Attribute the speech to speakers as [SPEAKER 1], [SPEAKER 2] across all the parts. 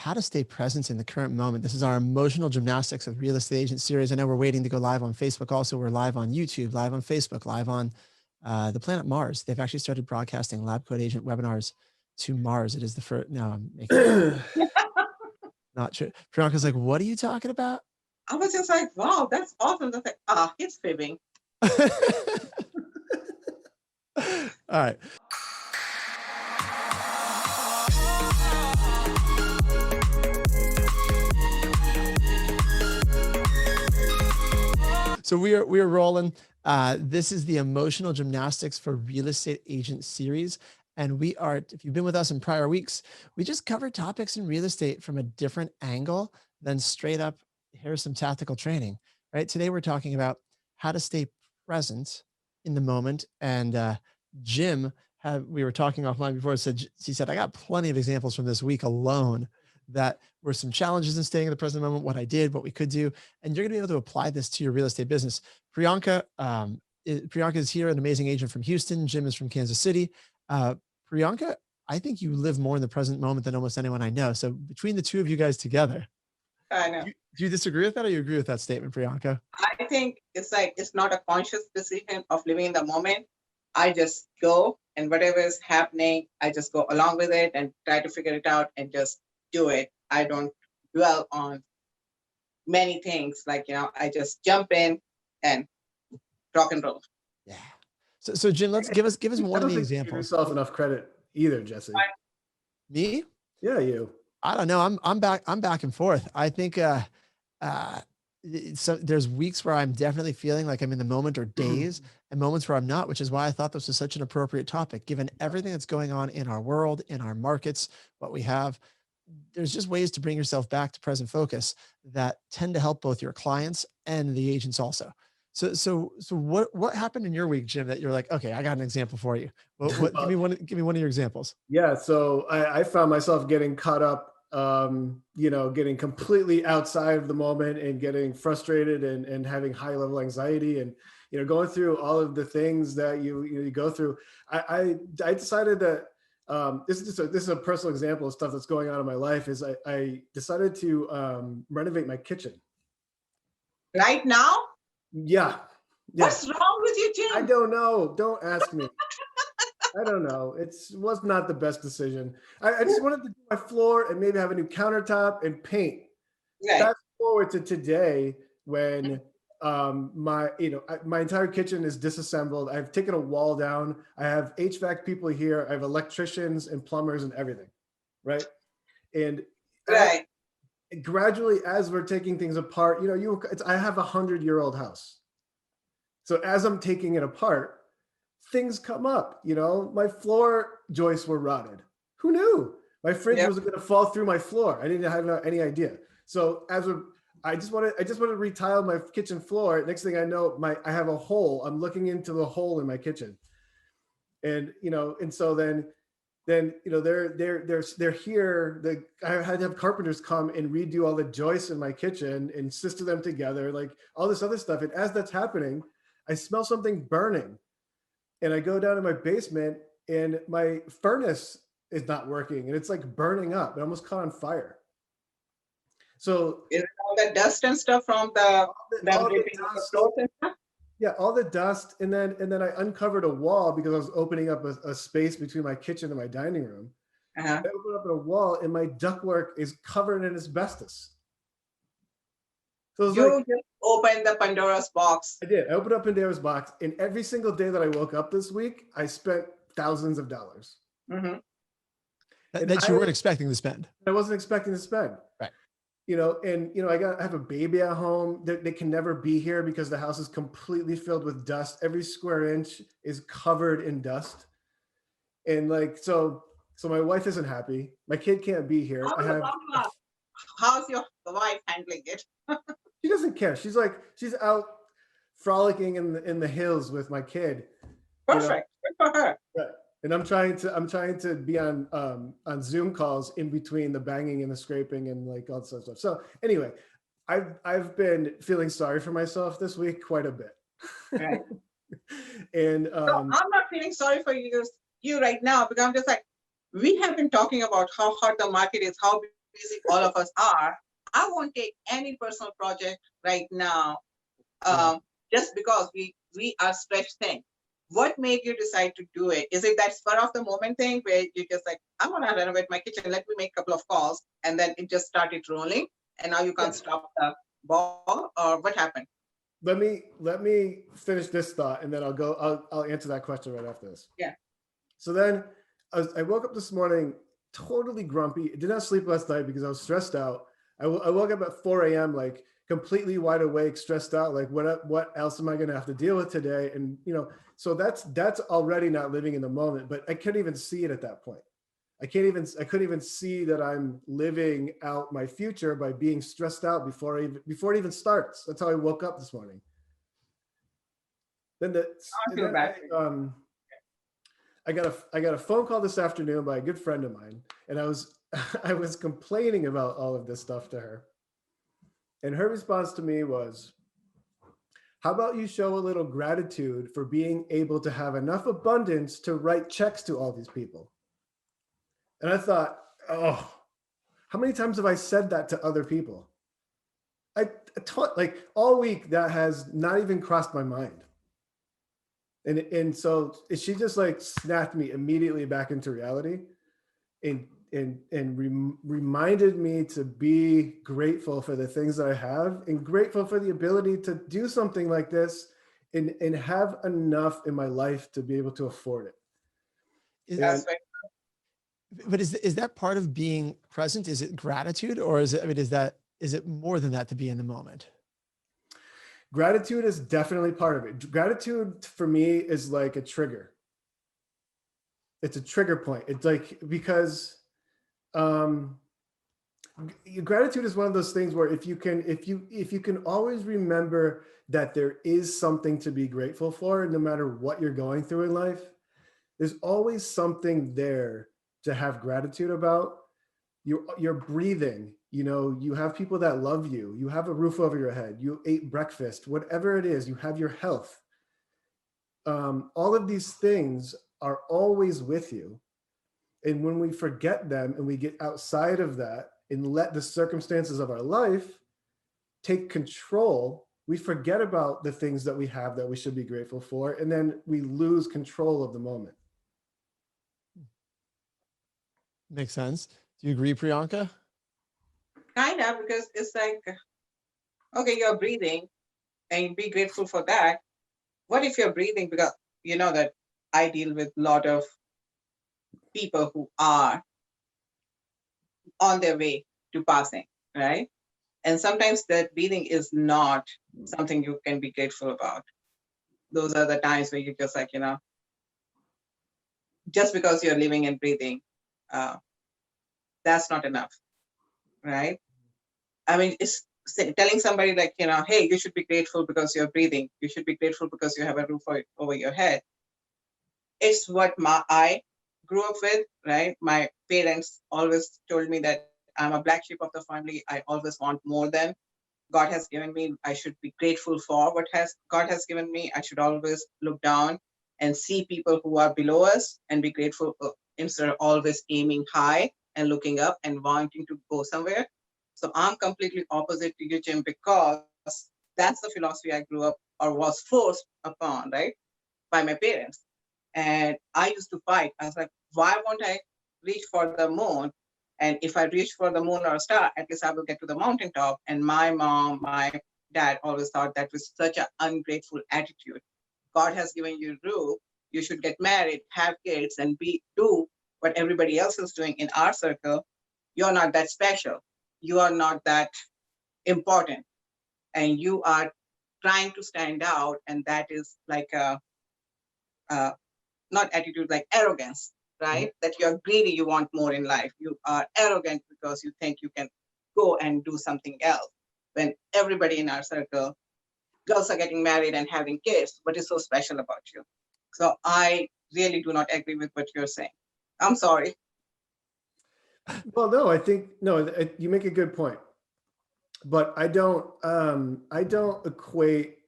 [SPEAKER 1] how to stay present in the current moment. This is our emotional gymnastics with real estate agent series. I know we're waiting to go live on Facebook. Also, we're live on YouTube, live on Facebook, live on the planet Mars. They've actually started broadcasting LabCoatAgent webinars to Mars. It is the first. No, I'm making not true. Priyanka's like, what are you talking about?
[SPEAKER 2] I was just like, wow, that's awesome. That's like, he's fibbing.
[SPEAKER 1] All right. So we are rolling. This is the Emotional Gymnastics for Real Estate Agent series. And we are, if you've been with us in prior weeks, we just cover topics in real estate from a different angle than straight up, here's some tactical training, right? Today we're talking about how to stay present in the moment. And Jim, we were talking offline before, he said, I got plenty of examples from this week alone that were some challenges in staying in the present moment, what I did, what we could do. And you're gonna be able to apply this to your real estate business. Priyanka is here, an amazing agent from Houston. Jim is from Kansas City. Priyanka, I think you live more in the present moment than almost anyone I know. So between the two of you guys together,
[SPEAKER 2] I know.
[SPEAKER 1] Do you disagree with that, or you agree with that statement, Priyanka?
[SPEAKER 2] I think it's like, it's not a conscious decision of living in the moment. I just go, and whatever is happening, I just go along with it and try to figure it out and just do it. I don't dwell on many things. Like, I just jump in and rock and roll.
[SPEAKER 1] Yeah. So Jim, let's give us one of the examples.
[SPEAKER 3] Give yourself enough credit either, Jesse.
[SPEAKER 1] Me?
[SPEAKER 3] Yeah, you.
[SPEAKER 1] I don't know. I'm back and forth. I think so there's weeks where I'm definitely feeling like I'm in the moment, or days, and moments where I'm not, which is why I thought this was such an appropriate topic, given everything that's going on in our world, in our markets, what we have. There's just ways to bring yourself back to present focus that tend to help both your clients and the agents also. So what happened in your week, Jim, that you're like, okay, I got an example for you. Give me one of your examples.
[SPEAKER 3] Yeah. So I found myself getting caught up, getting completely outside of the moment and getting frustrated and having high level anxiety and, going through all of the things that you go through. I decided that this is a personal example of stuff that's going on in my life. Is I decided to renovate my kitchen.
[SPEAKER 2] Right now?
[SPEAKER 3] Yeah.
[SPEAKER 2] What's wrong with you, Jim?
[SPEAKER 3] I don't know. Don't ask me. I don't know. It was not the best decision. I just wanted to do my floor and maybe have a new countertop and paint. Right. Fast forward to today when my entire kitchen is disassembled. I've taken a wall down. I have HVAC people here. I have electricians and plumbers and everything. Right. And
[SPEAKER 2] right.
[SPEAKER 3] Gradually, as we're taking things apart, I have 100-year-old house. So as I'm taking it apart, things come up. My floor joists were rotted. Who knew? My fridge was going to fall through my floor. I didn't have any idea. So I just want to retile my kitchen floor. Next thing I know, I have a hole. I'm looking into the hole in my kitchen, and and so then they're here. I had to have carpenters come and redo all the joists in my kitchen and sister them together, like all this other stuff. And as that's happening, I smell something burning, and I go down to my basement, and my furnace is not working, and it's like burning up. It almost caught on fire. So
[SPEAKER 2] is it all the dust and stuff from the
[SPEAKER 3] yeah, all the dust, and then I uncovered a wall because I was opening up a space between my kitchen and my dining room. I opened up a wall, and my ductwork is covered in asbestos. So
[SPEAKER 2] you just opened the Pandora's box.
[SPEAKER 3] I did. I opened up Pandora's box, and every single day that I woke up this week, I spent thousands of dollars.
[SPEAKER 1] Mm-hmm. That you weren't expecting to spend.
[SPEAKER 3] I wasn't expecting to spend.
[SPEAKER 1] Right.
[SPEAKER 3] I have a baby at home. They can never be here because the house is completely filled with dust. Every square inch is covered in dust. And so my wife isn't happy. My kid can't be here.
[SPEAKER 2] How's your wife handling it?
[SPEAKER 3] She doesn't care. She's out frolicking in the hills with my kid.
[SPEAKER 2] Perfect. Good for her.
[SPEAKER 3] Right. And I'm trying to be on Zoom calls in between the banging and the scraping and all that stuff. So anyway, I've been feeling sorry for myself this week quite a bit.
[SPEAKER 2] Right.
[SPEAKER 3] And
[SPEAKER 2] so I'm not feeling sorry for you right now, because I'm just like, we have been talking about how hot the market is, how busy all of us are, I won't take any personal project right now, just because we are stretched thin. What made you decide to do it? Is it that spur of the moment thing where you just like, I'm gonna renovate my kitchen, let me make a couple of calls, and then it just started rolling, and now you can't stop the ball, or what happened?
[SPEAKER 3] Let me finish this thought, and then I'll answer that question right after this.
[SPEAKER 2] Yeah.
[SPEAKER 3] So then I woke up this morning totally grumpy. I did not sleep last night because I was stressed out. I woke up at 4 a.m. like completely wide awake, stressed out. Like what else am I going to have to deal with today? And so that's already not living in the moment. But I couldn't even see it at that point. I couldn't even see that I'm living out my future by being stressed out before it even starts. That's how I woke up this morning. Then I got a phone call this afternoon by a good friend of mine, and I was complaining about all of this stuff to her. And her response to me was, how about you show a little gratitude for being able to have enough abundance to write checks to all these people? And I thought, oh, how many times have I said that to other people? I taught like all week that has not even crossed my mind. And so she just like snapped me immediately back into reality and reminded me to be grateful for the things that I have and grateful for the ability to do something like this and have enough in my life to be able to afford it.
[SPEAKER 2] That's right.
[SPEAKER 1] But is that part of being present? Is it gratitude, or is it, I mean, is it more than that to be in the moment?
[SPEAKER 3] Gratitude is definitely part of it. Gratitude for me is like a trigger. It's a trigger point. It's like, because gratitude is one of those things where if you can always remember that there is something to be grateful for, no matter what you're going through in life, there's always something there to have gratitude about. You're breathing, you have people that love you, you have a roof over your head, you ate breakfast, whatever it is, you have your health. All of these things are always with you. And when we forget them and we get outside of that and let the circumstances of our life take control, we forget about the things that we have that we should be grateful for, and then we lose control of the moment.
[SPEAKER 1] Makes sense. Do you agree, Priyanka?
[SPEAKER 2] Kind of, because it's like, okay, you're breathing and be grateful for that. What if you're breathing? Because you know that I deal with a lot of people who are on their way to passing, right? And sometimes that breathing is not something you can be grateful about. Those are the times where you just like, just because you're living and breathing, that's not enough, right? I mean, it's telling somebody like, hey, you should be grateful because you're breathing. You should be grateful because you have a roof over your head. It's what I grew up with, right? My parents always told me that I'm a black sheep of the family. I always want more than God has given me. I should be grateful for what God has given me. I should always look down and see people who are below us and be grateful instead of always aiming high and looking up and wanting to go somewhere. So I'm completely opposite to you, Jim, because that's the philosophy I grew up or was forced upon, right, by my parents. And I used to fight. I was like, why won't I reach for the moon? And if I reach for the moon or a star, at least I will get to the mountaintop. And my mom, my dad always thought that was such an ungrateful attitude. God has given you a roof. You should get married, have kids, and do what everybody else is doing in our circle. You're not that special. You are not that important. And you are trying to stand out. And that is like not attitude, like arrogance, right? Mm-hmm. That you're greedy, you want more in life. You are arrogant because you think you can go and do something else. When everybody in our circle, girls are getting married and having kids, what is so special about you? So I really do not agree with what you're saying. I'm sorry.
[SPEAKER 3] Well, no, I think, no, you make a good point, but I don't equate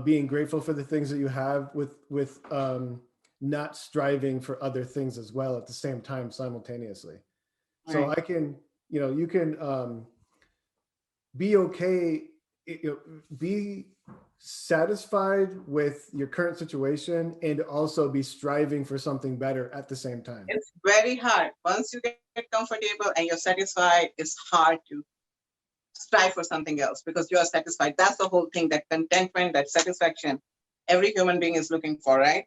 [SPEAKER 3] being grateful for the things that you have with not striving for other things as well at the same time simultaneously. Right. So You know, you can be okay, be satisfied with your current situation and also be striving for something better at the same time.
[SPEAKER 2] It's very hard. Once you get comfortable and you're satisfied, it's hard to strive for something else because you are satisfied. That's the whole thing, that contentment, that satisfaction every human being is looking for, right?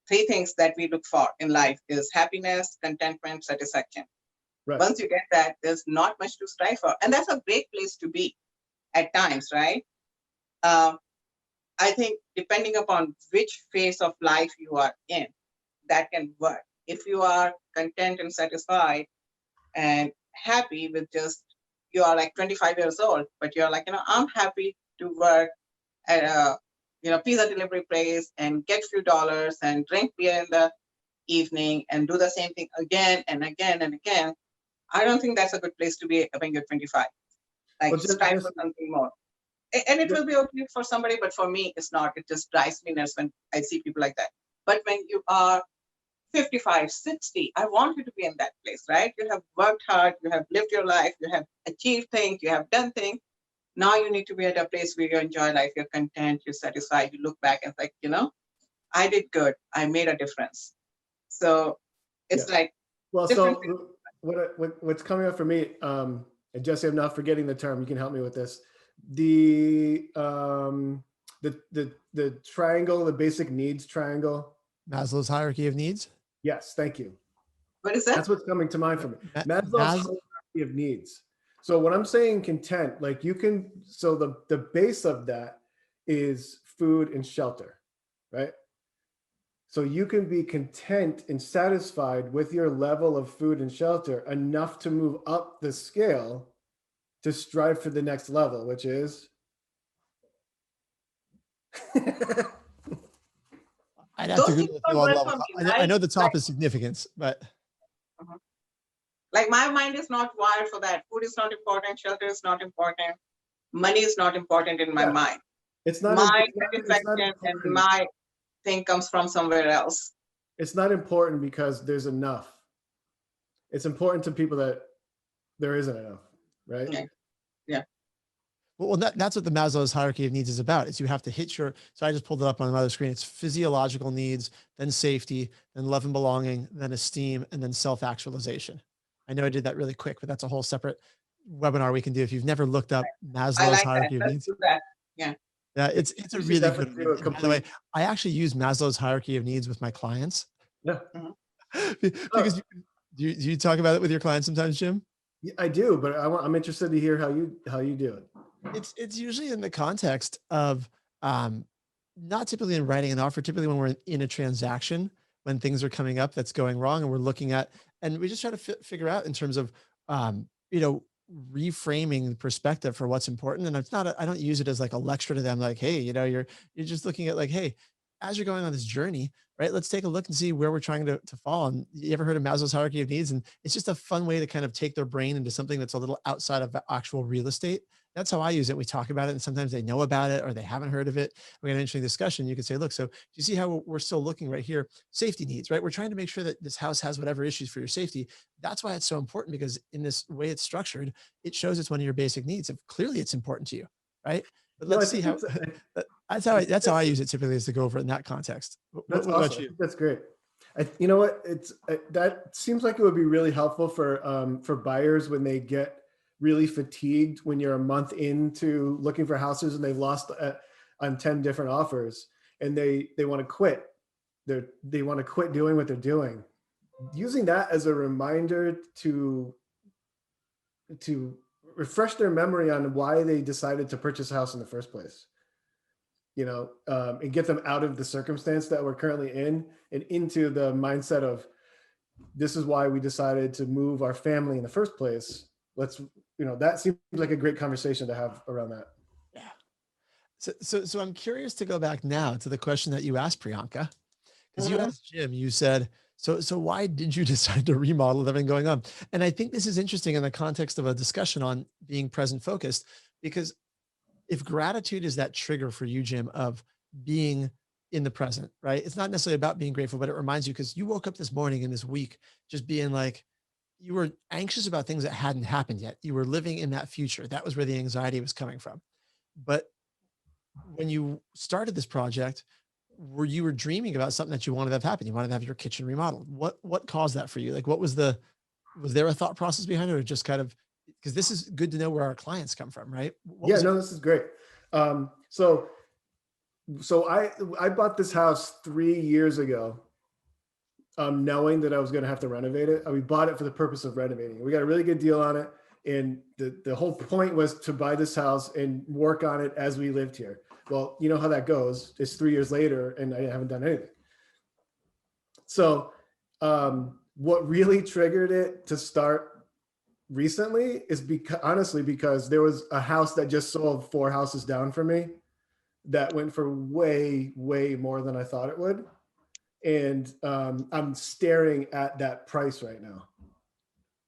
[SPEAKER 2] 3 things that we look for in life is happiness, contentment, satisfaction.
[SPEAKER 3] Right.
[SPEAKER 2] Once you get that, there's not much to strive for. And that's a great place to be at times, right? I think depending upon which phase of life you are in, that can work. If you are content and satisfied and happy with just, you are like 25 years old, but you're like, I'm happy to work at a, pizza delivery place and get few dollars and drink beer in the evening and do the same thing again and again and again. I don't think that's a good place to be when you're 25. Like, well, strive for something more. And it will be okay for somebody, but for me, it's not. It just drives me nuts when I see people like that. But when you are 55, 60, I want you to be in that place, right? You have worked hard, you have lived your life, you have achieved things, you have done things. Now you need to be at a place where you enjoy life, you're content, you're satisfied, you look back and like, I did good, I made a difference. So it's like,
[SPEAKER 3] well, so what's coming up for me, and Jesse, I'm not forgetting the term, you can help me with this. The triangle, the basic needs triangle.
[SPEAKER 1] Maslow's hierarchy of needs.
[SPEAKER 3] Yes, thank you.
[SPEAKER 2] What is that?
[SPEAKER 3] That's what's coming to mind for me. Maslow's hierarchy of needs. So when I'm saying content, like you can, so the base of that is food and shelter, right? So you can be content and satisfied with your level of food and shelter enough to move up the scale to strive for the next level, which is
[SPEAKER 1] I'd have to Google I know the top is significance, but
[SPEAKER 2] like my mind is not wired for that. Food is not important, shelter is not important, money is not important in my mind.
[SPEAKER 3] It's not
[SPEAKER 2] my satisfaction and my thing comes from somewhere else.
[SPEAKER 3] It's not important because there's enough. It's important to people that there isn't enough, right?
[SPEAKER 2] Yeah.
[SPEAKER 1] Well, that's what the Maslow's hierarchy of needs is about. Is you have to hit so I just pulled it up on another screen. It's physiological needs, then safety, then love and belonging, then esteem, and then self-actualization. I know I did that really quick, but that's a whole separate webinar we can do if you've never looked up Maslow's hierarchy of needs.
[SPEAKER 2] Yeah.
[SPEAKER 1] Yeah, it's a really good one. By the way, I actually use Maslow's hierarchy of needs with my clients.
[SPEAKER 3] Yeah.
[SPEAKER 1] Because do you talk about it with your clients sometimes, Jim?
[SPEAKER 3] Yeah, I do, but I'm interested to hear how you do it.
[SPEAKER 1] It's usually in the context of not typically in writing an offer, typically when we're in a transaction, when things are coming up that's going wrong and we're looking at, and we just try to figure out in terms of, reframing the perspective for what's important. And it's not, I don't use it as like a lecture to them, like, hey, you're just looking at like, hey, as you're going on this journey, right? Let's take a look and see where we're trying to fall. And you ever heard of Maslow's hierarchy of needs? And it's just a fun way to kind of take their brain into something that's a little outside of actual real estate. That's how I use it. We talk about it and sometimes they know about it or they haven't heard of it. We had an interesting discussion. You could say, look, so do you see how we're still looking right here? Safety needs, right? We're trying to make sure that this house has whatever issues for your safety. That's why it's so important, because in this way it's structured, it shows it's one of your basic needs. If clearly it's important to you, right? But let's see how, that's how I use it typically, is to go over it in that context.
[SPEAKER 3] That's awesome. About you? That's great. You know what? That seems like it would be really helpful for buyers when they get really fatigued, when you're a month into looking for houses and they've lost on 10 different offers and they want to quit. They want to quit doing what they're doing. Using that as a reminder to refresh their memory on why they decided to purchase a house in the first place, and get them out of the circumstance that we're currently in and into the mindset of, this is why we decided to move our family in the first place. That seems like a great conversation to have around that.
[SPEAKER 1] Yeah. So I'm curious to go back now to the question that you asked, Priyanka, because you asked Jim, you said, so why did you decide to remodel with everything going on? And I think this is interesting in the context of a discussion on being present focused, because if gratitude is that trigger for you, Jim, of being in the present, right? It's not necessarily about being grateful, but it reminds you, because you woke up this morning in this week just being like, you were anxious about things that hadn't happened yet. You were living in that future. That was where the anxiety was coming from. But when you started this project, you were dreaming about something that you wanted to have happen? You wanted to have your kitchen remodeled. What caused that for you? Like, what was was there a thought process behind it, or just kind of, because this is good to know where our clients come from, right? What
[SPEAKER 3] Yeah,
[SPEAKER 1] was it?
[SPEAKER 3] no, this is great. So I bought this house 3 years ago, knowing that I was going to have to renovate it. We bought it for the purpose of renovating it. We got a really good deal on it. And the whole point was to buy this house and work on it as we lived here. Well, you know how that goes. It's 3 years later and I haven't done anything. So what really triggered it to start recently is honestly because there was a house that just sold 4 houses down from me that went for way, way more than I thought it would. And I'm staring at that price right now.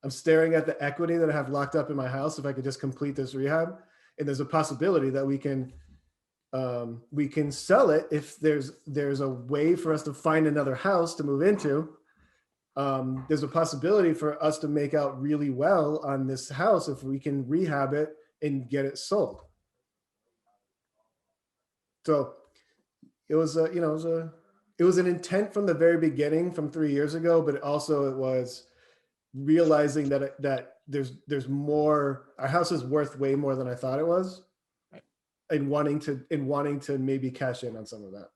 [SPEAKER 3] I'm staring at the equity that I have locked up in my house if I could just complete this rehab. And there's a possibility that we can sell it if there's a way for us to find another house to move into. There's a possibility for us to make out really well on this house if we can rehab it and get it sold. So it was it was an intent from the very beginning, from 3 years ago, but it was realizing that there's more. Our house is worth way more than I thought it was,
[SPEAKER 1] Right.
[SPEAKER 3] and wanting to maybe cash in on some of that.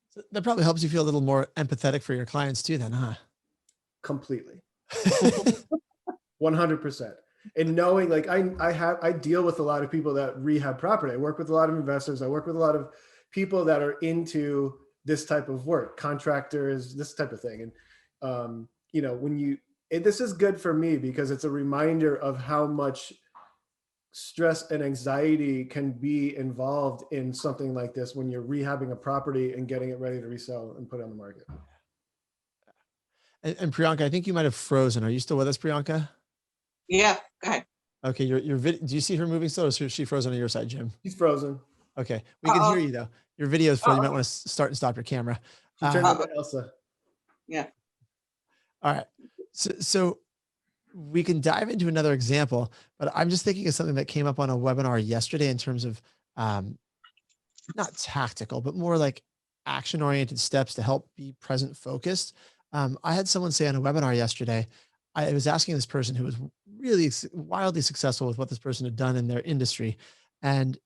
[SPEAKER 1] So that probably helps you feel a little more empathetic for your clients too, then, huh?
[SPEAKER 3] Completely. 100%. And knowing, like, I deal with a lot of people that rehab property. I work with a lot of investors. I work with a lot of people that are into this type of work, contractors, this type of thing. And this is good for me because it's a reminder of how much stress and anxiety can be involved in something like this when you're rehabbing a property and getting it ready to resell and put it on the market.
[SPEAKER 1] And Priyanka, I think you might have frozen. Are you still with us, Priyanka?
[SPEAKER 2] Yeah, go ahead.
[SPEAKER 1] Okay, do you see her moving still, or is she frozen on your side, Jim?
[SPEAKER 3] She's frozen.
[SPEAKER 1] Okay, we can hear you though. Your video is frozen. You might
[SPEAKER 2] Okay.
[SPEAKER 1] want to start and stop your camera.
[SPEAKER 3] She turned into Elsa.
[SPEAKER 2] Yeah.
[SPEAKER 1] All right. So we can dive into another example, but I'm just thinking of something that came up on a webinar yesterday in terms of not tactical, but more like action-oriented steps to help be present focused. I had someone say on a webinar yesterday, I was asking this person who was really wildly successful with what this person had done in their industry. And,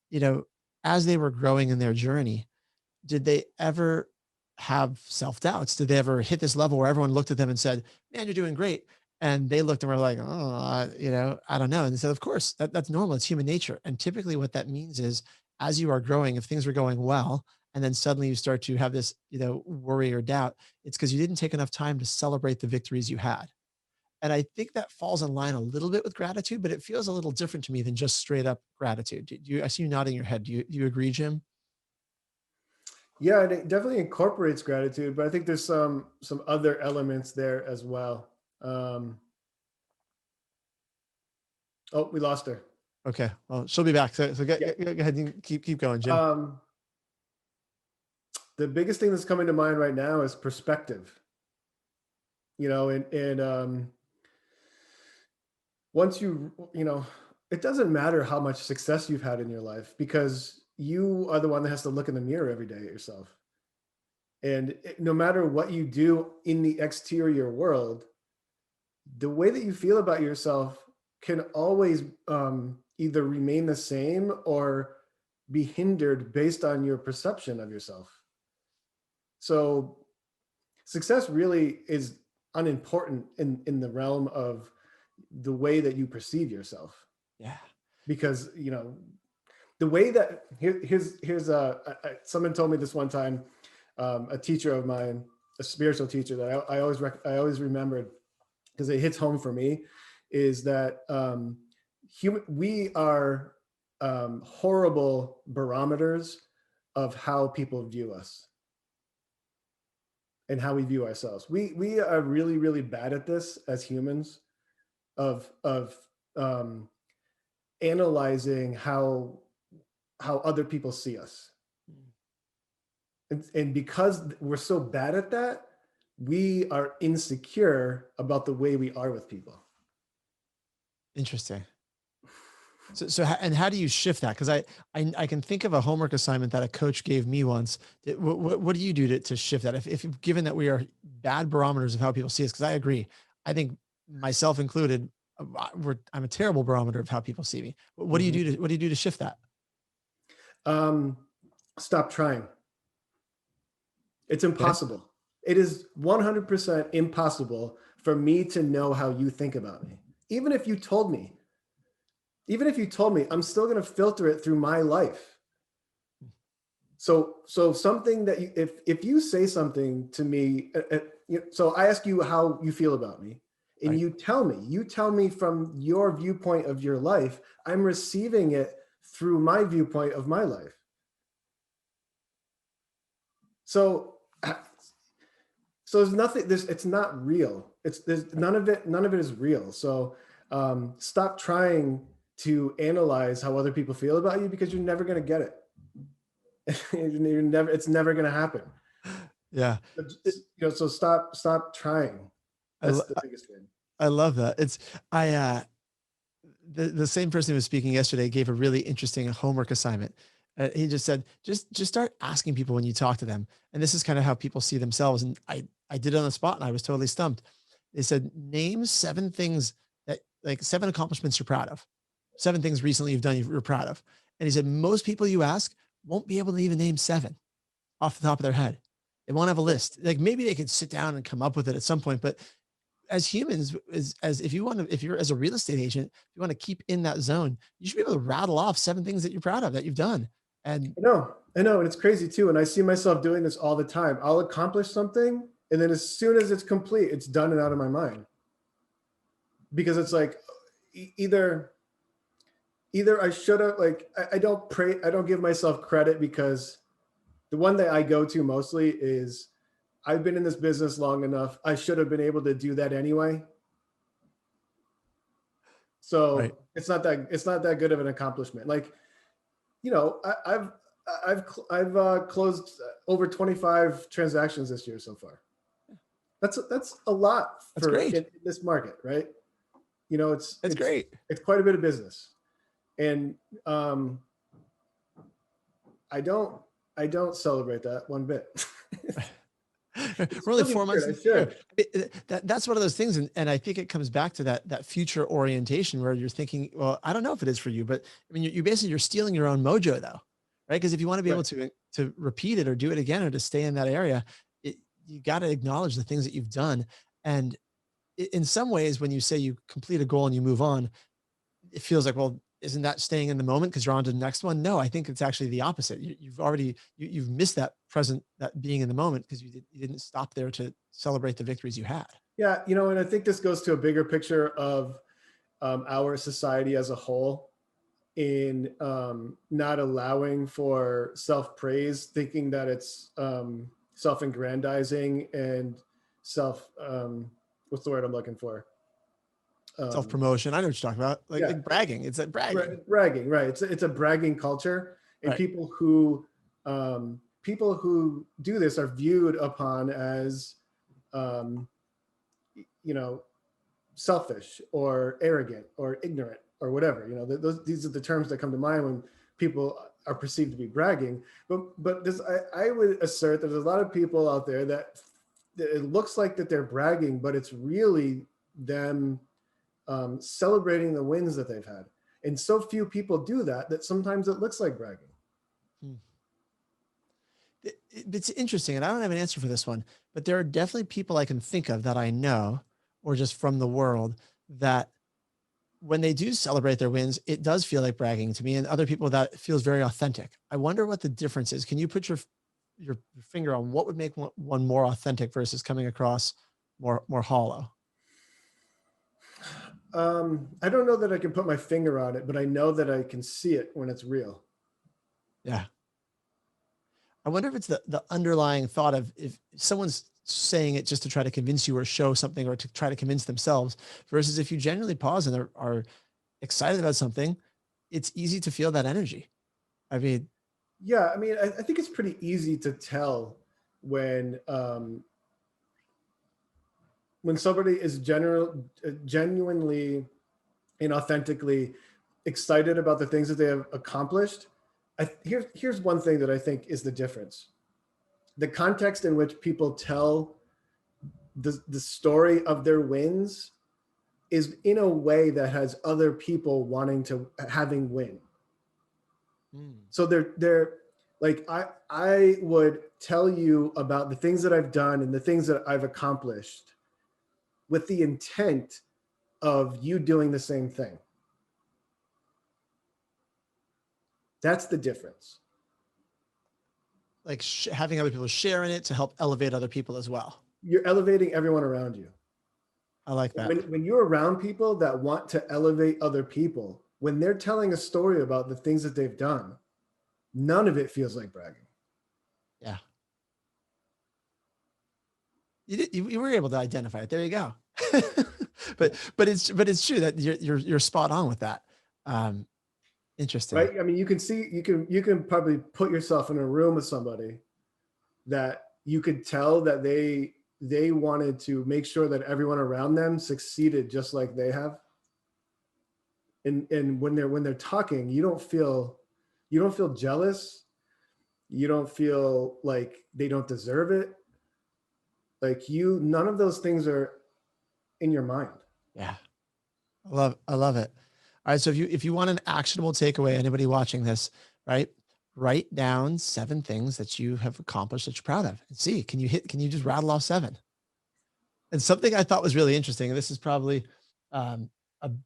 [SPEAKER 1] as they were growing in their journey, did they ever have self-doubts? Did they ever hit this level where everyone looked at them and said, man, you're doing great? And they looked and were like, oh, I don't know. And they said, of course, that's normal. It's human nature. And typically what that means is, as you are growing, if things are going well, and then suddenly you start to have this, worry or doubt, it's because you didn't take enough time to celebrate the victories you had. And I think that falls in line a little bit with gratitude, but it feels a little different to me than just straight up gratitude. I see you nodding your head. Do you agree, Jim?
[SPEAKER 3] Yeah, it definitely incorporates gratitude, but I think there's some other elements there as well. Oh, we lost her.
[SPEAKER 1] Okay, well, she'll be back. So go ahead and keep going, Jim.
[SPEAKER 3] The biggest thing that's coming to mind right now is perspective. Once it doesn't matter how much success you've had in your life, because you are the one that has to look in the mirror every day at yourself. And no matter what you do in the exterior world, the way that you feel about yourself can always either remain the same or be hindered based on your perception of yourself. So success really is unimportant in the realm of the way that you perceive yourself.
[SPEAKER 1] Yeah.
[SPEAKER 3] Because, the way that here's someone told me this one time, a teacher of mine, a spiritual teacher that I always remembered, because it hits home for me, is that we are horrible barometers of how people view us and how we view ourselves. We are really, really bad at this as humans, of analyzing how other people see us. And because we're so bad at that, we are insecure about the way we are with people.
[SPEAKER 1] Interesting. And how do you shift that? Because I can think of a homework assignment that a coach gave me once. What do you do to shift that? If given that we are bad barometers of how people see us, because I agree, I think myself included, I'm a terrible barometer of how people see me. What do you do to shift that?
[SPEAKER 3] Stop trying. It's
[SPEAKER 1] Okay.
[SPEAKER 3] impossible. It is 100% impossible for me to know how you think about me. Even if you told me, I'm still going to filter it through my life. So something that if you say something to me, so I ask you how you feel about me, and you tell me from your viewpoint of your life, I'm receiving it through my viewpoint of my life. So there's nothing, it's not real. There's none of it is real. So stop trying to analyze how other people feel about you, because you're never going to get it. It's never going to happen.
[SPEAKER 1] Yeah.
[SPEAKER 3] So stop trying. That's the biggest thing.
[SPEAKER 1] I love that. The same person who was speaking yesterday gave a really interesting homework assignment. He just said, just start asking people when you talk to them. And this is kind of how people see themselves. And I did it on the spot and I was totally stumped. They said, name 7 things like 7 accomplishments you're proud of, 7 things recently you've done you're proud of. And he said, most people you ask won't be able to even name 7 off the top of their head. They won't have a list. Like maybe they could sit down and come up with it at some point, but as humans, if you're as a real estate agent, if you want to keep in that zone, you should be able to rattle off 7 things that you're proud of that you've done. And
[SPEAKER 3] I know, and it's crazy too. And I see myself doing this all the time. I'll accomplish something, and then as soon as it's complete, it's done and out of my mind. Because it's like either I should have, like, I don't give myself credit, because the one that I go to mostly is, I've been in this business long enough, I should have been able to do that anyway. So it's not that good of an accomplishment. Like, I've closed over 25 transactions this year so far. That's a lot for in this market, right? It's great. It's quite a bit of business, and I don't celebrate that one bit.
[SPEAKER 1] We're only 4 months into the year. That's one of those things. And I think it comes back to that future orientation where you're thinking, well, I don't know if it is for you, but I mean, you're stealing your own mojo though, right? Because if you want to be able to repeat it or do it again, or to stay in that area, you got to acknowledge the things that you've done. And in some ways, when you say you complete a goal and you move on, it feels like, well, isn't that staying in the moment because you're on to the next one? No, I think it's actually the opposite. You've missed that being in the moment because you didn't stop there to celebrate the victories you had.
[SPEAKER 3] Yeah. And I think this goes to a bigger picture of our society as a whole, in not allowing for self-praise, thinking that it's self-aggrandizing and what's the word I'm looking for?
[SPEAKER 1] Self-promotion. I know what you're talking about. Like bragging. It's like bragging.
[SPEAKER 3] Bragging, right? It's a bragging culture, and people who do this are viewed upon as, selfish or arrogant or ignorant or whatever. These are the terms that come to mind when people are perceived to be bragging. But this, I would assert that there's a lot of people out there that it looks like that they're bragging, but it's really them celebrating the wins that they've had. And so few people do that sometimes it looks like bragging.
[SPEAKER 1] It's interesting, and I don't have an answer for this one, but there are definitely people I can think of that I know, or just from the world, that when they do celebrate their wins, it does feel like bragging to me, and other people that feels very authentic. I wonder what the difference is. Can you put your finger on what would make one more authentic versus coming across more hollow?
[SPEAKER 3] I don't know that I can put my finger on it, but I know that I can see it when it's real.
[SPEAKER 1] Yeah. I wonder if it's the underlying thought of, if someone's saying it just to try to convince you or show something or to try to convince themselves, versus if you genuinely pause and are excited about something, it's easy to feel that energy. I mean,
[SPEAKER 3] yeah, I think it's pretty easy to tell when somebody is genuinely inauthentically excited about the things that they have accomplished. Here's one thing that I think is the difference. The context in which people tell the story of their wins is in a way that has other people having win. So they're like, I would tell you about the things that I've done and the things that I've accomplished with the intent of you doing the same thing. That's the difference.
[SPEAKER 1] Like having other people share in it to help elevate other people as well.
[SPEAKER 3] You're elevating everyone around you.
[SPEAKER 1] I like that.
[SPEAKER 3] When you're around people that want to elevate other people, when they're telling a story about the things that they've done, none of it feels like bragging.
[SPEAKER 1] Yeah. You were able to identify it. There you go. but it's true that you're spot on with that. Interesting.
[SPEAKER 3] Right? I mean, you can probably put yourself in a room with somebody that you could tell that they wanted to make sure that everyone around them succeeded just like they have. And when they're talking, you don't feel jealous. You don't feel like they don't deserve it. Like none of those things are in your mind.
[SPEAKER 1] Yeah. I love it. All right. So if you want an actionable takeaway, anybody watching this, right? Write down 7 things that you have accomplished that you're proud of and see, can you just rattle off 7? And something I thought was really interesting, and this is probably a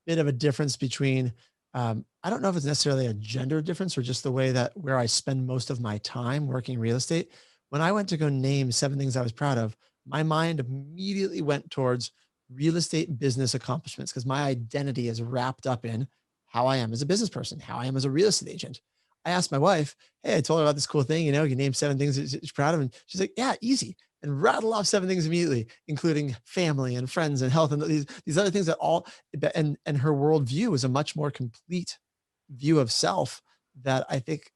[SPEAKER 1] bit of a difference between, I don't know if it's necessarily a gender difference or just the way that where I spend most of my time working real estate. When I went to go name 7 things I was proud of, my mind immediately went towards real estate business accomplishments because my identity is wrapped up in how I am as a business person, how I am as a real estate agent. I asked my wife, hey, I told her about this cool thing, you name 7 things that you're proud of. And she's like, yeah, easy. And rattle off 7 things immediately, including family and friends and health and these other things and her worldview is a much more complete view of self that I think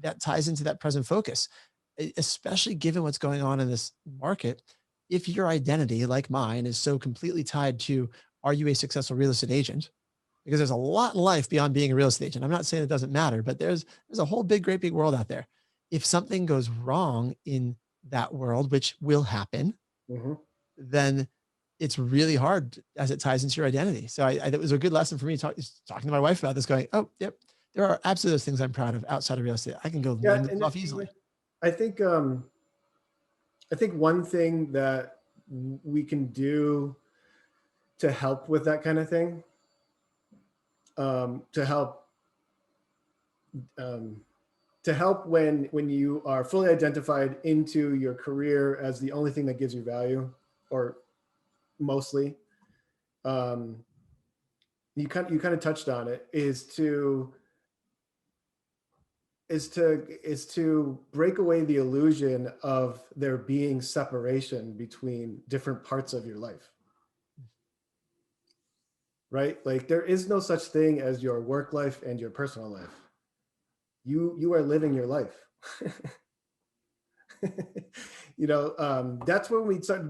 [SPEAKER 1] that ties into that present focus, especially given what's going on in this market. If your identity, like mine, is so completely tied to, are you a successful real estate agent? Because there's a lot in life beyond being a real estate agent. I'm not saying it doesn't matter, but there's a whole great big world out there. If something goes wrong in that world, which will happen, then it's really hard as it ties into your identity. So it was a good lesson for me talking to my wife about this, going, oh, yep, there are absolutely those things I'm proud of outside of real estate. I can go name them off easily.
[SPEAKER 3] I think one thing that we can do to help with that kind of thing, to help when you are fully identified into your career as the only thing that gives you value, or mostly, you kind of touched on it, is to break away the illusion of there being separation between different parts of your life. Right? Like there is no such thing as your work life and your personal life. You are living your life. That's when we start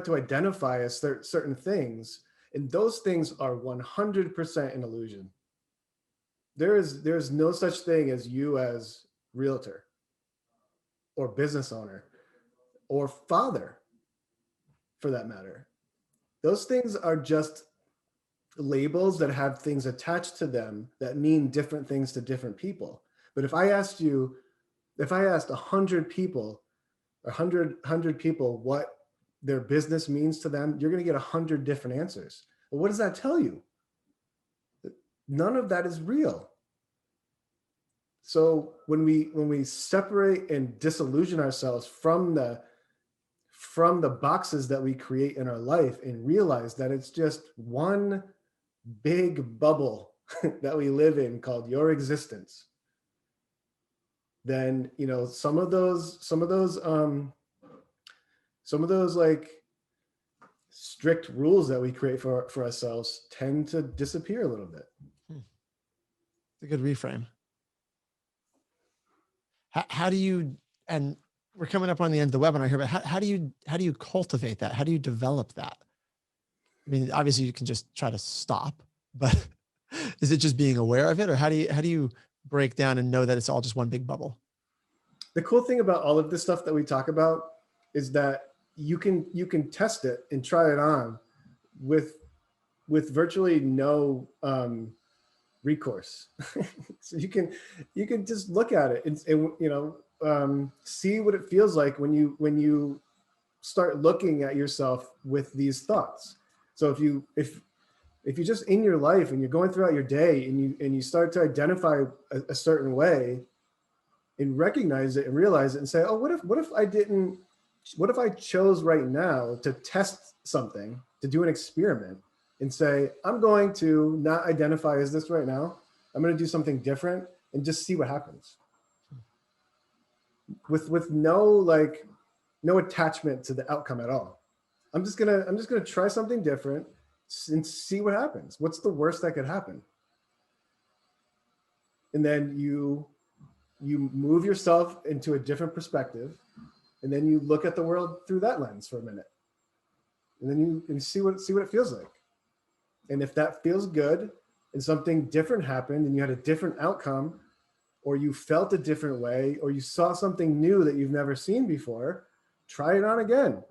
[SPEAKER 3] to identify as certain things. And those things are 100% an illusion. There's no such thing as you as realtor or business owner or father, for that matter. Those things are just labels that have things attached to them that mean different things to different people. But if I asked 100 people, 100 people what their business means to them, you're going to get 100 different answers. Well, what does that tell you? None of that is real. So when we separate and disillusion ourselves from the boxes that we create in our life and realize that it's just one big bubble that we live in called your existence, then some of those like strict rules that we create for ourselves tend to disappear a little bit.
[SPEAKER 1] It's a good reframe. How do you, and we're coming up on the end of the webinar here, but how do you cultivate that? How do you develop that? I mean, obviously you can just try to stop, but is it just being aware of it, or how do you break down and know that it's all just one big bubble?
[SPEAKER 3] The cool thing about all of this stuff that we talk about is that you can test it and try it on with virtually no recourse. So you can just look at it and see what it feels like when you start looking at yourself with these thoughts. So if you just in your life and you're going throughout your day and you start to identify a certain way and recognize it and realize it and say, oh, what if I chose right now to test something, to do an experiment and say, I'm going to not identify as this right now. I'm going to do something different and just see what happens. With no attachment to the outcome at all. I'm just gonna try something different and see what happens. What's the worst that could happen? And then you move yourself into a different perspective, and then you look at the world through that lens for a minute, and then you see what it feels like. And if that feels good and something different happened and you had a different outcome, or you felt a different way, or you saw something new that you've never seen before, try it on again.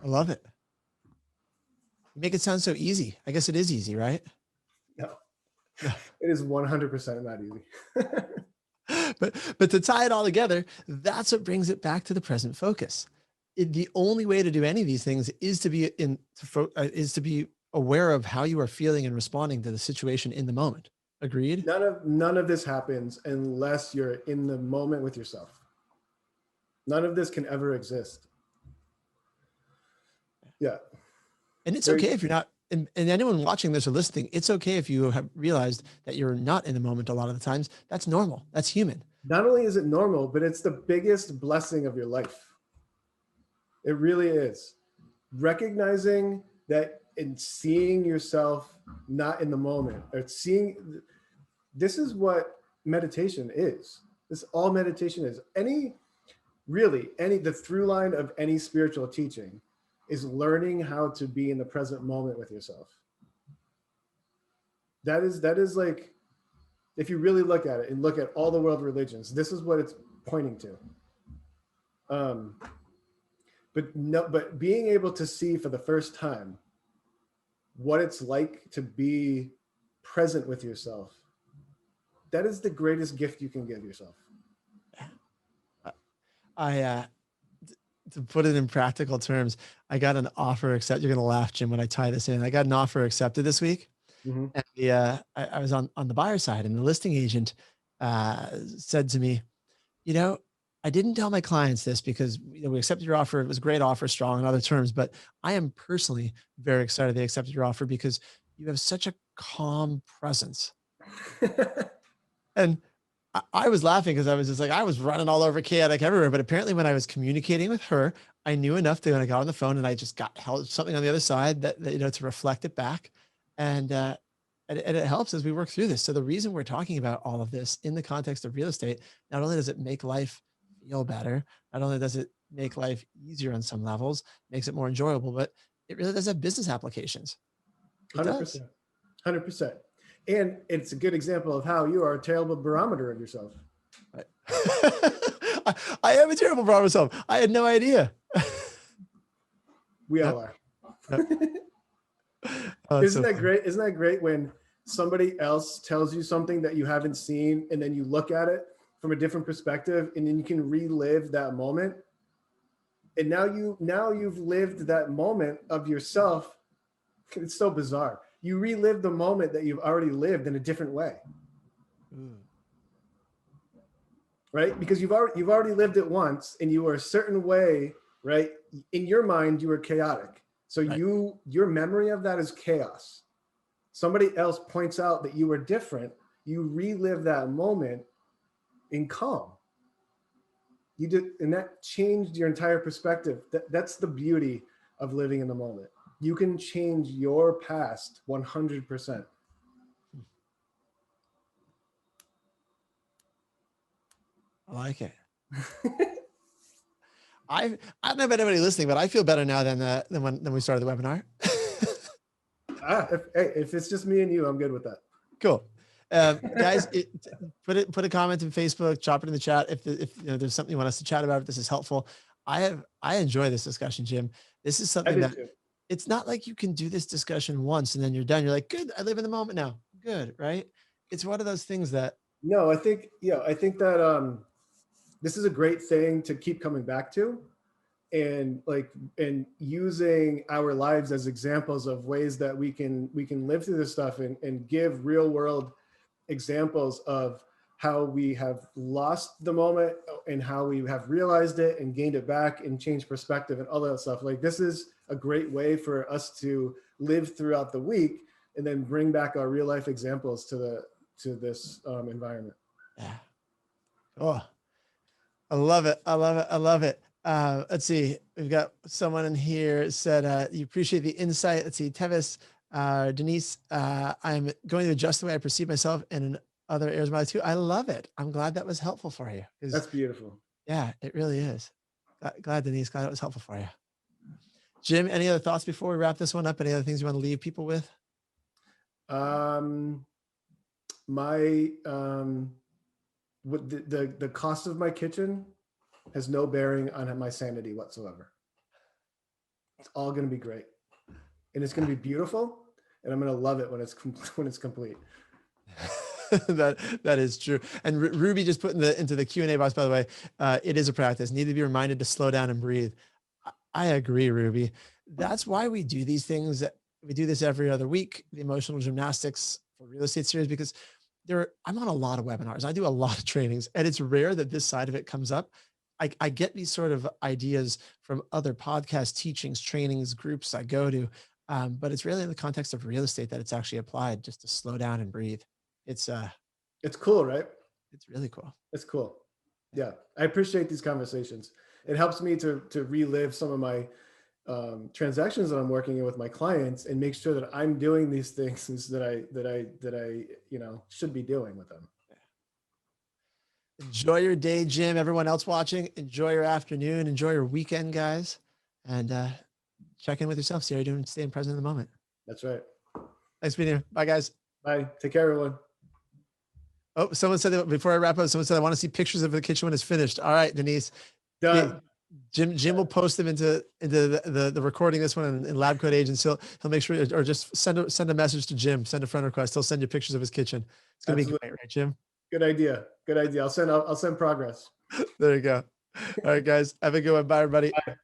[SPEAKER 1] I love it. You make it sound so easy. I guess it is easy, right?
[SPEAKER 3] No, it is 100% not easy.
[SPEAKER 1] But to tie it all together, that's what brings it back to the present focus. The only way to do any of these things is to be aware of how you are feeling and responding to the situation in the moment. Agreed?
[SPEAKER 3] None of this happens unless you're in the moment with yourself. None of this can ever exist. Yeah.
[SPEAKER 1] And it's okay if you're not, and anyone watching this or listening, it's okay if you have realized that you're not in the moment a lot of the times. That's normal. That's human.
[SPEAKER 3] Not only is it normal, but it's the biggest blessing of your life. It really is. Recognizing that and seeing yourself not in the moment, or this is what meditation is. This is all meditation is. The through line of any spiritual teaching is learning how to be in the present moment with yourself. That is like, if you really look at it and look at all the world religions, this is what it's pointing to. But being able to see for the first time what it's like to be present with yourself, that is the greatest gift you can give yourself.
[SPEAKER 1] To put it in practical terms, I got an offer accepted. You're going to laugh, Jim, when I tie this in. I got an offer accepted this week. Mm-hmm. And I was on the buyer side, and the listing agent said to me, I didn't tell my clients this because we accepted your offer. It was a great offer, strong in other terms, but I am personally very excited they accepted your offer because you have such a calm presence. And I was laughing because I was just like, I was running all over chaotic everywhere. But apparently when I was communicating with her, I knew enough to, when I got on the phone and I just got held something on the other side that to reflect it back. And it helps as we work through this. So the reason we're talking about all of this in the context of real estate, not only does it make life feel better, not only does it make life easier on some levels, makes it more enjoyable, but it really does have business applications.
[SPEAKER 3] 100%. 100%. And it's a good example of how you are a terrible barometer of yourself.
[SPEAKER 1] Right. I am a terrible barometer of myself. I had no idea.
[SPEAKER 3] We all are. Isn't that great? Isn't that great when somebody else tells you something that you haven't seen and then you look at it from a different perspective and then you can relive that moment? And now you've lived that moment of yourself. It's so bizarre. You relive the moment that you've already lived in a different way. Right? Because you've already lived it once and you were a certain way, right? In your mind, you were chaotic. So right. Your memory of that is chaos. Somebody else points out that you were different. You relive that moment in calm. You did, and that changed your entire perspective. That's the beauty of living in the moment. You can change your past 100%.
[SPEAKER 1] I like it. I don't know about anybody listening, but I feel better now than we started the webinar.
[SPEAKER 3] If it's just me and you, I'm good with that.
[SPEAKER 1] Cool. Guys, put a comment in Facebook, drop it in the chat if there's something you want us to chat about, if this is helpful. I enjoy this discussion, Jim. This is something that it's not like you can do this discussion once and then you're done. You're like, good, I live in the moment now. Good, right? It's one of those things that.
[SPEAKER 3] No, I think that this is a great thing to keep coming back to, and using our lives as examples of ways that we can live through this stuff and give real world examples of how we have lost the moment and how we have realized it and gained it back and changed perspective and all that stuff. Like, this is a great way for us to live throughout the week and then bring back our real life examples to this environment.
[SPEAKER 1] Yeah. Oh, I love it. I love it. I love it. Let's see. We've got someone in here said, you appreciate the insight. Let's see. Tevis, Denise, I'm going to adjust the way I perceive myself and in other areas of my life too. I love it. I'm glad that was helpful for you.
[SPEAKER 3] That's beautiful.
[SPEAKER 1] Yeah, it really is. Glad, Denise, glad it was helpful for you. Jim, any other thoughts before we wrap this one up? Any other things you want to leave people with?
[SPEAKER 3] The cost of my kitchen has no bearing on my sanity whatsoever. It's all going to be great, and it's going to be beautiful, and I'm going to love it when it's complete.
[SPEAKER 1] That is true. And Ruby just put into the Q&A box, by the way, it is a practice. Need to be reminded to slow down and breathe. I agree, Ruby. That's why we do these things. We do this every other week, the emotional gymnastics for real estate series, because I'm on a lot of webinars. I do a lot of trainings, and it's rare that this side of it comes up. I get these sort of ideas from other podcasts, teachings, trainings, groups I go to, but it's really in the context of real estate that it's actually applied, just to slow down and breathe. It's
[SPEAKER 3] cool, right?
[SPEAKER 1] It's really cool.
[SPEAKER 3] It's cool. Yeah. I appreciate these conversations. It helps me to relive some of my transactions that I'm working in with my clients and make sure that I'm doing these things that I should be doing with them.
[SPEAKER 1] Enjoy your day, Jim. Everyone else watching, enjoy your afternoon, enjoy your weekend, guys, and check in with yourself. See how you're doing, staying present in the moment.
[SPEAKER 3] That's right.
[SPEAKER 1] Nice meeting you. Bye, guys.
[SPEAKER 3] Bye. Take care, everyone.
[SPEAKER 1] Oh, someone said that before I wrap up, someone said, I want to see pictures of the kitchen when it's finished. All right, Denise.
[SPEAKER 3] Done.
[SPEAKER 1] Jim will post them into the recording, this one in LabCoatAgents. He'll make sure, or just send a message to Jim, send a friend request. He'll send you pictures of his kitchen. It's going to be great, right, Jim?
[SPEAKER 3] Good idea. I'll send progress.
[SPEAKER 1] There you go. All right, guys. Have a good one. Bye, everybody.
[SPEAKER 3] Bye.